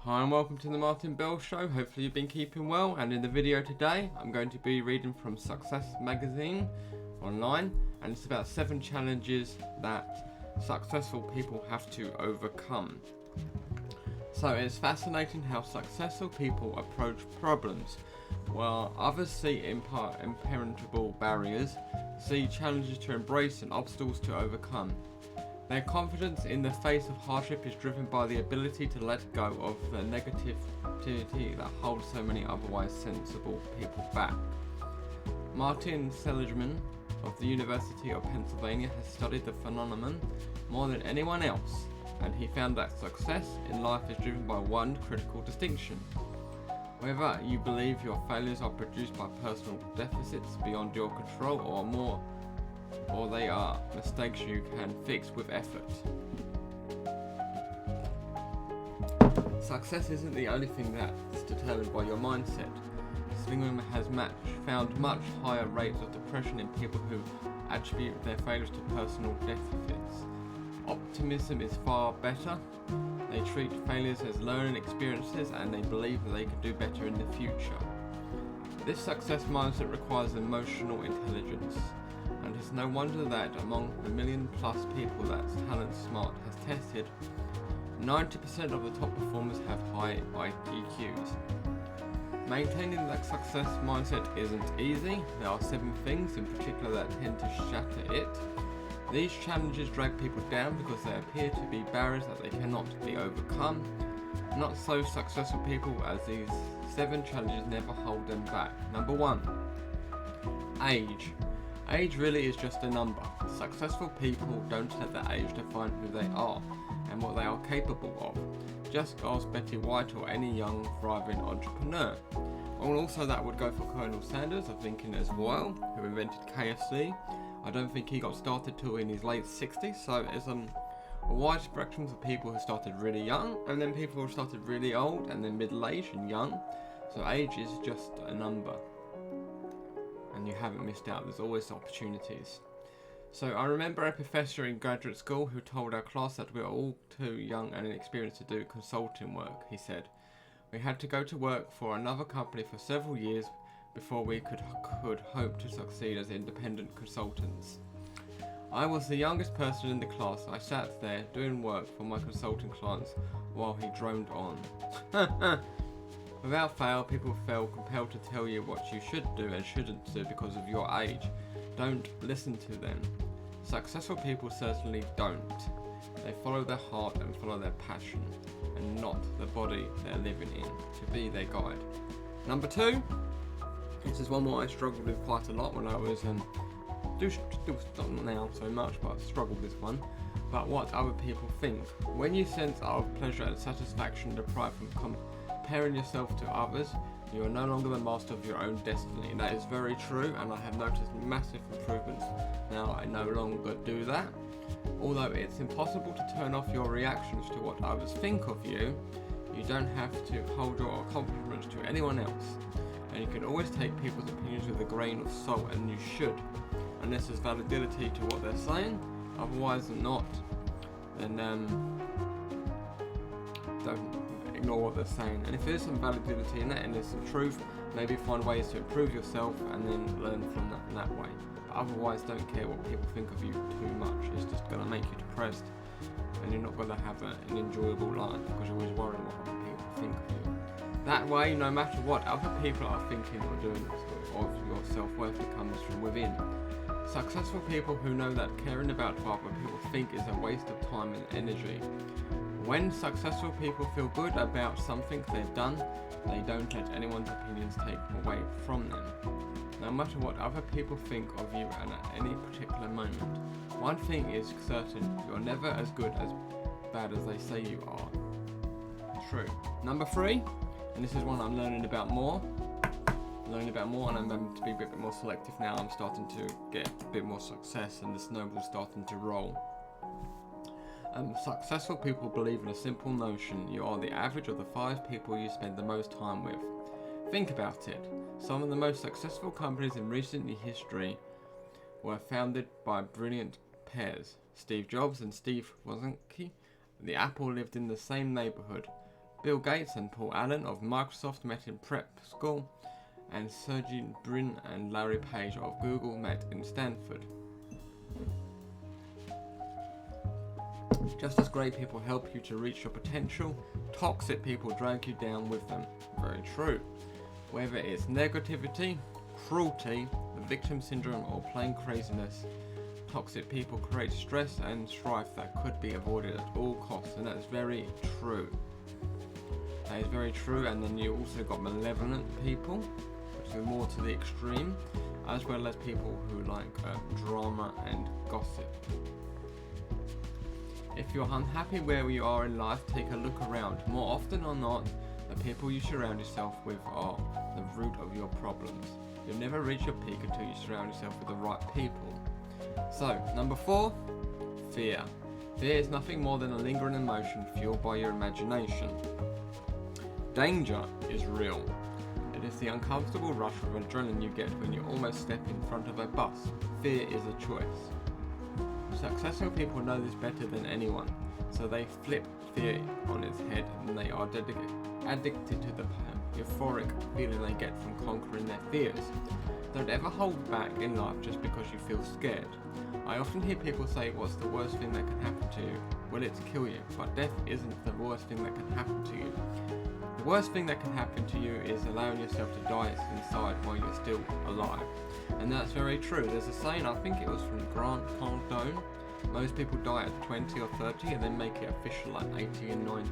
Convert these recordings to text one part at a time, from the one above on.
Hi and welcome to the Martin Bell Show. Hopefully you've been keeping well, and in the video today I'm going to be reading from Success magazine online, and it's about 7 challenges that successful people have to overcome. So it's fascinating how successful people approach problems. While others see impenetrable barriers, see challenges to embrace and obstacles to overcome. Their confidence in the face of hardship is driven by the ability to let go of the negativity that holds so many otherwise sensible people back. Martin Seligman of the University of Pennsylvania has studied the phenomenon more than anyone else, and he found that success in life is driven by one critical distinction. Whether you believe your failures are produced by personal deficits beyond your control or they are mistakes you can fix with effort. Success isn't the only thing that's determined by your mindset. Seligman has found much higher rates of depression in people who attribute their failures to personal deficits. Optimism is far better. They treat failures as learning experiences, and they believe that they can do better in the future. This success mindset requires emotional intelligence, and it's no wonder that among the 1 million+ people that Talent Smart has tested, 90% of the top performers have high EQs. Maintaining that success mindset isn't easy. There are 7 things in particular that tend to shatter it. These challenges drag people down because they appear to be barriers that they cannot be overcome. Not so successful people, as these 7 challenges never hold them back. Number 1. Age. Age really is just a number. Successful people don't let their age define who they are and what they are capable of. Just ask Betty White or any young, thriving entrepreneur. And also that would go for Colonel Sanders of Lincoln as well, who invented KFC. I don't think he got started till in his late 60s, so it's a wide spectrum of people who started really young, and then people who started really old, and then middle-aged and young. So age is just a number. And you haven't missed out, there's always opportunities. So I remember a professor in graduate school who told our class that we were all too young and inexperienced to do consulting work. He said, we had to go to work for another company for several years before we could hope to succeed as independent consultants. I was the youngest person in the class. I sat there doing work for my consulting clients while he droned on. Without fail, people feel compelled to tell you what you should do and shouldn't do because of your age. Don't listen to them. Successful people certainly don't. They follow their heart and follow their passion, and not the body they're living in, to be their guide. Number 2. This is one more I struggled with quite a lot when I was, not now so much, but I struggled with this one. But what other people think. When you sense out of pleasure and satisfaction deprived from comparing yourself to others, you are no longer the master of your own destiny. That is very true, and I have noticed massive improvements. Now I no longer do that. Although it's impossible to turn off your reactions to what others think of you, you don't have to hold your accomplishments to anyone else. And you can always take people's opinions with a grain of salt, and you should, unless there's validity to what they're saying. Otherwise not, then don't ignore what they're saying. And if there's some validity in that and there's some truth, maybe find ways to improve yourself and then learn from that way. But otherwise, don't care what people think of you too much. It's just going to make you depressed, and you're not going to have an enjoyable life because you're always worrying what other people think of you. That way, no matter what other people are thinking or doing of your self-worth, comes from within. Successful people who know that caring about what other people think is a waste of time and energy. When successful people feel good about something they've done, they don't let anyone's opinions take away from them. No matter what other people think of you at any particular moment, one thing is certain, you're never as good as bad as they say you are. True. Number 3. And this is one I'm learning about more, and I'm going to be a bit more selective now. I'm starting to get a bit more success, and the snowball's starting to roll. Successful people believe in a simple notion: you are the average of the 5 people you spend the most time with. Think about it. Some of the most successful companies in recent history were founded by brilliant pairs. Steve Jobs and Steve Wozniacki. The Apple lived in the same neighborhood. Bill Gates and Paul Allen of Microsoft met in prep school, and Sergey Brin and Larry Page of Google met in Stanford. Just as great people help you to reach your potential, toxic people drag you down with them. Very true. Whether it's negativity, cruelty, the victim syndrome, or plain craziness, toxic people create stress and strife that could be avoided at all costs, and that's very true. That is very true. And then you also got malevolent people, which are more to the extreme, as well as people who like drama and gossip. If you're unhappy where you are in life, take a look around. More often or not, the people you surround yourself with are the root of your problems. You'll never reach your peak until you surround yourself with the right people. So, number 4, fear. Fear is nothing more than a lingering emotion fueled by your imagination. Danger is real. It is the uncomfortable rush of adrenaline you get when you almost step in front of a bus. Fear is a choice. Successful people know this better than anyone, so they flip fear on its head and they are addicted to the euphoric feeling they get from conquering their fears. Don't ever hold back in life just because you feel scared. I often hear people say, what's the worst thing that can happen to you? Well, it's kill you, but death isn't the worst thing that can happen to you. The worst thing that can happen to you is allowing yourself to die inside while you're still alive. And that's very true. There's a saying, I think it was from Grant Cardone, most people die at 20 or 30 and then make it official at 80 and 90.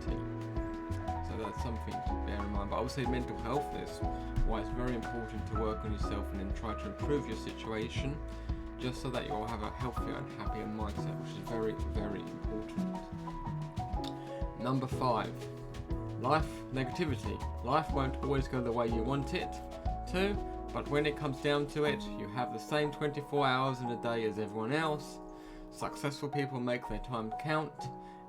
So that's something to bear in mind. But I would say mental health is why it's very important to work on yourself and then try to improve your situation, just so that you'll have a healthier and happier mindset, which is very, very important. Number 5. Life negativity. Life won't always go the way you want it to, but when it comes down to it, you have the same 24 hours in a day as everyone else. Successful people make their time count.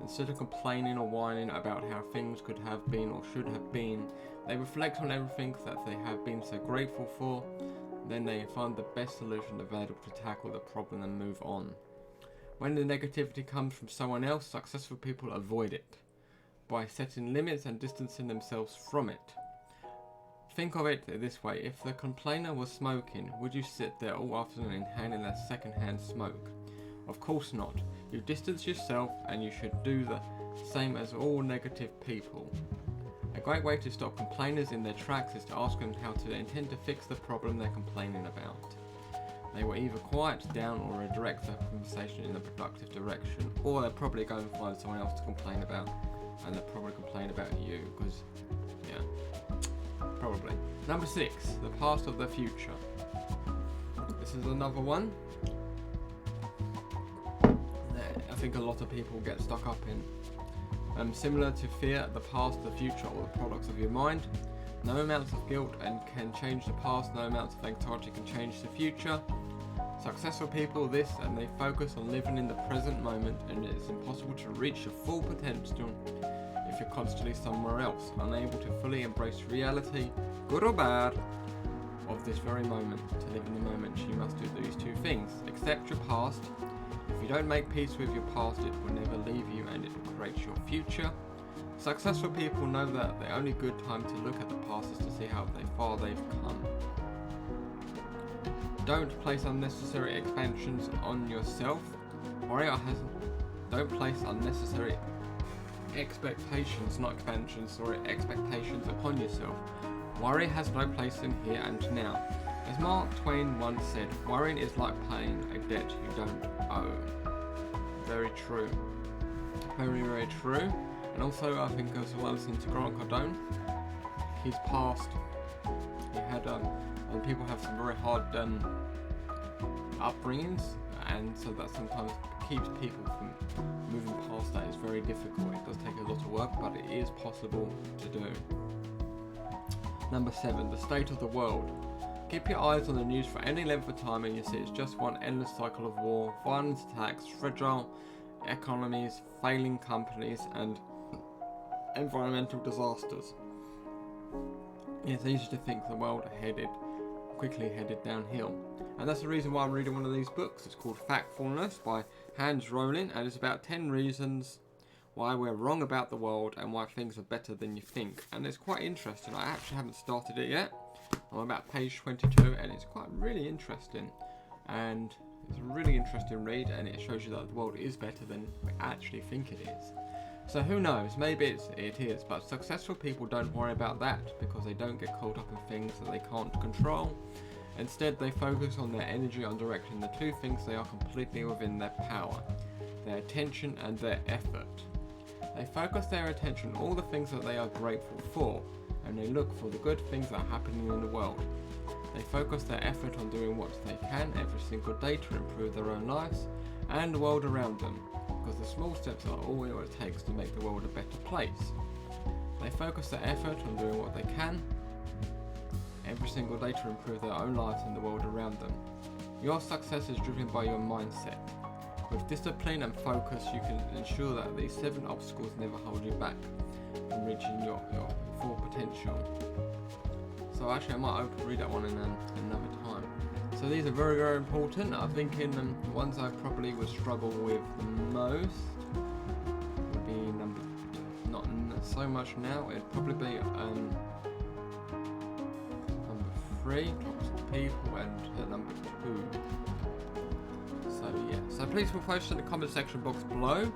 Instead of complaining or whining about how things could have been or should have been, they reflect on everything that they have been so grateful for. Then they find the best solution available to tackle the problem and move on. When the negativity comes from someone else, successful people avoid it by setting limits and distancing themselves from it. Think of it this way: if the complainer was smoking, would you sit there all afternoon inhaling that second-hand smoke? Of course not. You distance yourself, and you should do the same as all negative people. A great way to stop complainers in their tracks is to ask them how to intend to fix the problem they're complaining about. They will either quiet down or redirect the conversation in a productive direction, or they'll probably go and find someone else to complain about, and they'll probably complain about you, because, yeah, probably. Number 6, the past of the future. This is another one that I think a lot of people get stuck up in. Similar to fear, the past, the future, or the products of your mind. No amounts of guilt can change the past, no amounts of anxiety can change the future. Successful people and they focus on living in the present moment, and it's impossible to reach your full potential if you're constantly somewhere else, unable to fully embrace reality, good or bad, of this very moment. To live in the moment, you must do these 2 things. Accept your past. If you don't make peace with your past, it will never leave you and it will create your future. Successful people know that the only good time to look at the past is to see how far they've come. Don't place unnecessary expansions on yourself. Don't place unnecessary expectations upon yourself. Worry has no place in here and now. As Mark Twain once said, worrying is like paying a debt you don't owe. Very true. Very, very true. And also, I think as well as into Grant Cardone, his past, he had, people have some very hard upbringings, and so that sometimes keeps people from moving past that. It's very difficult. It does take a lot of work, but it is possible to do. Number 7, the state of the world. Keep your eyes on the news for any length of time and you see it's just one endless cycle of war, violent attacks, fragile economies, failing companies, and environmental disasters. It's easy to think the world quickly headed downhill. And that's the reason why I'm reading one of these books. It's called Factfulness by Hans Rowling, and it's about 10 reasons why we're wrong about the world and why things are better than you think. And it's quite interesting. I actually haven't started it yet. I'm about page 22 and it's quite really interesting. And it's a really interesting read, and it shows you that the world is better than we actually think it is. So who knows, maybe it is, but successful people don't worry about that because they don't get caught up in things that they can't control. Instead, they focus on their energy on directing the two things they are completely within their power: their attention and their effort. They focus their attention on all the things that they are grateful for, and they look for the good things that are happening in the world. They focus their effort on doing what they can every single day to improve their own lives and the world around them, because the small steps are all it takes to make the world a better place. They focus their effort on doing what they can every single day to improve their own lives and the world around them. Your success is driven by your mindset. With discipline and focus, you can ensure that these 7 obstacles never hold you back from reaching your full potential. So actually I might read that one in another time. So these are very, very important. I think in the ones I probably would struggle with the most would be not so much now. It'd probably be number 3, toxic people, and number 2. So yeah. So please feel free in the comment section box below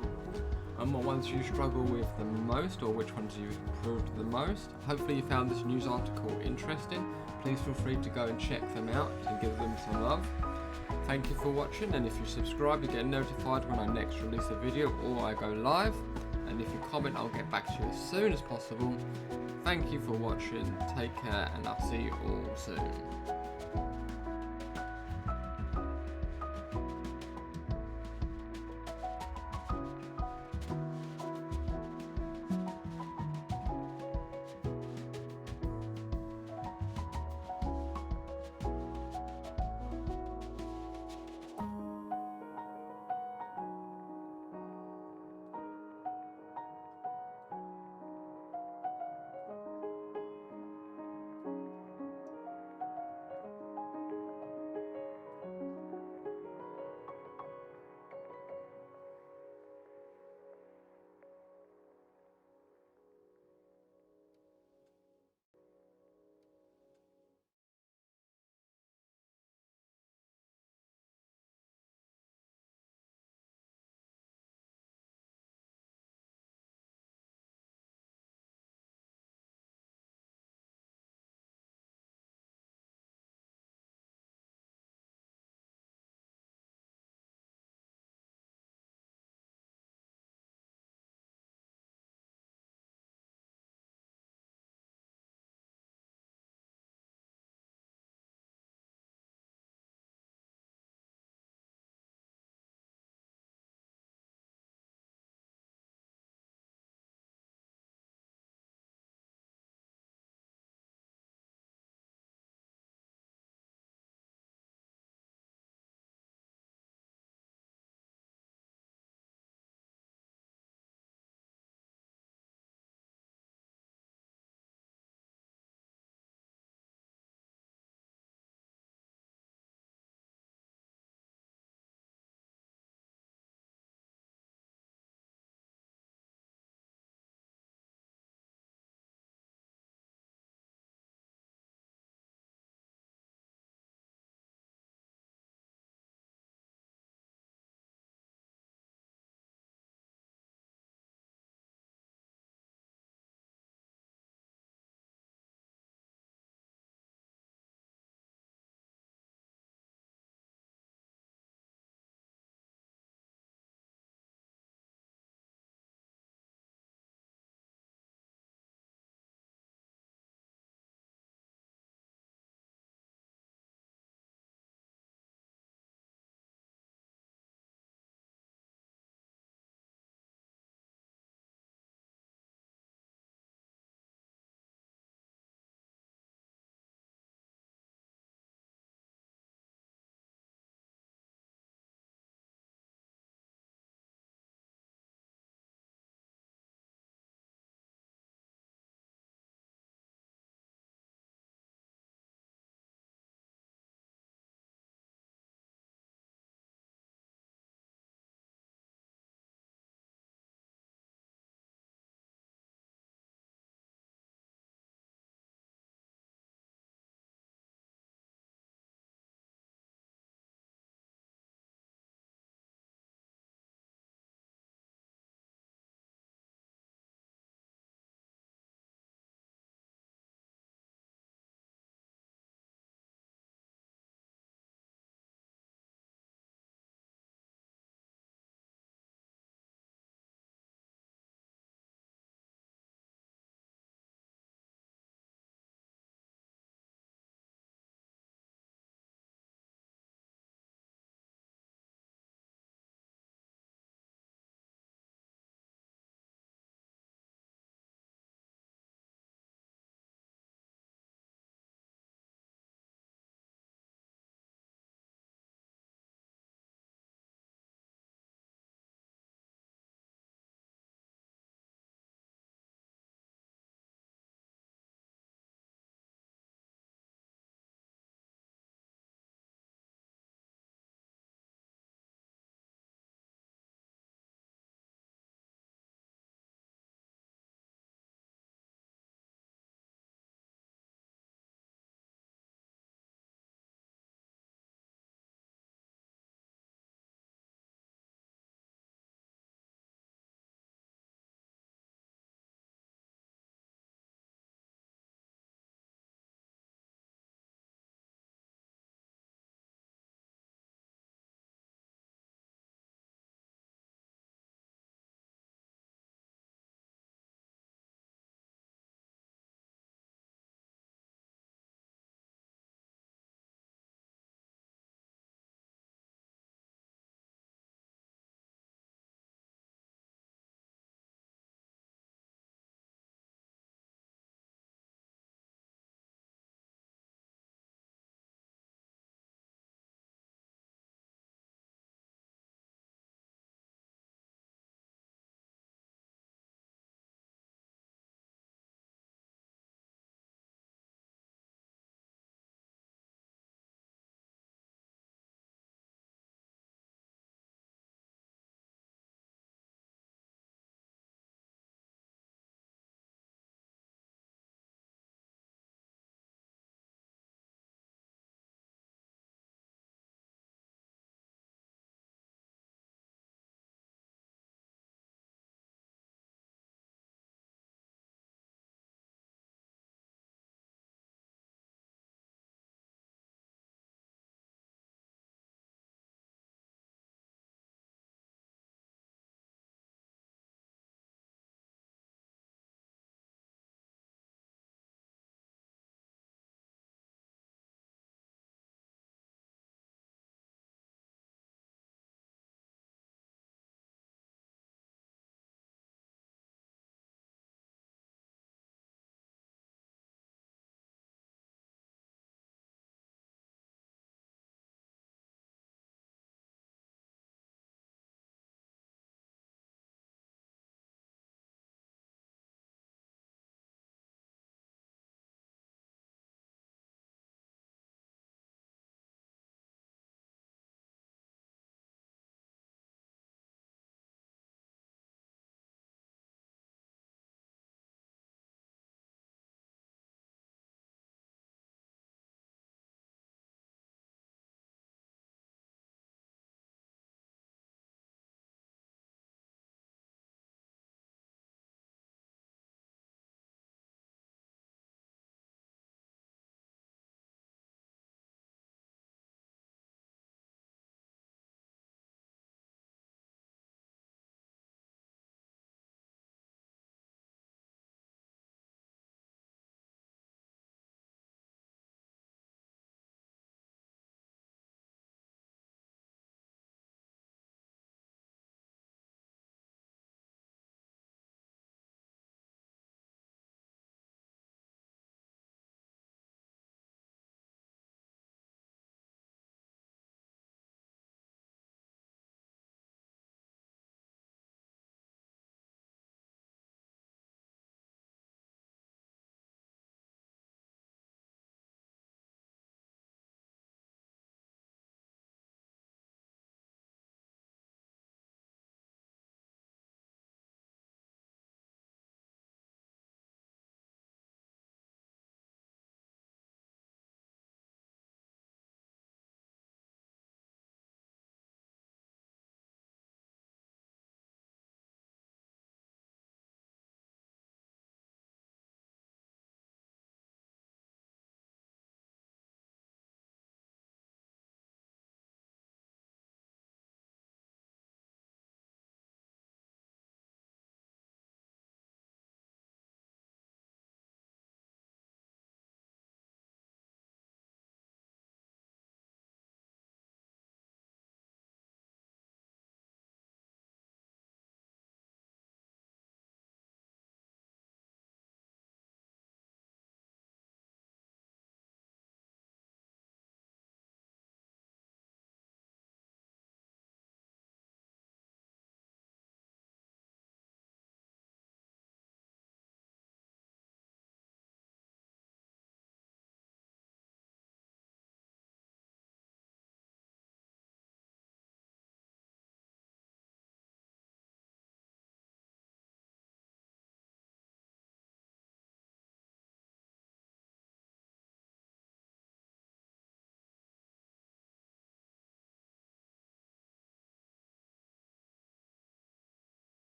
what ones you struggle with the most, or which ones you improved the most. Hopefully you found this news article interesting. Please feel free to go and check them out and give them some love. Thank you for watching, and if you subscribe you get notified when I next release a video or I go live. And if you comment, I'll get back to you as soon as possible. Thank you for watching, take care, and I'll see you all soon.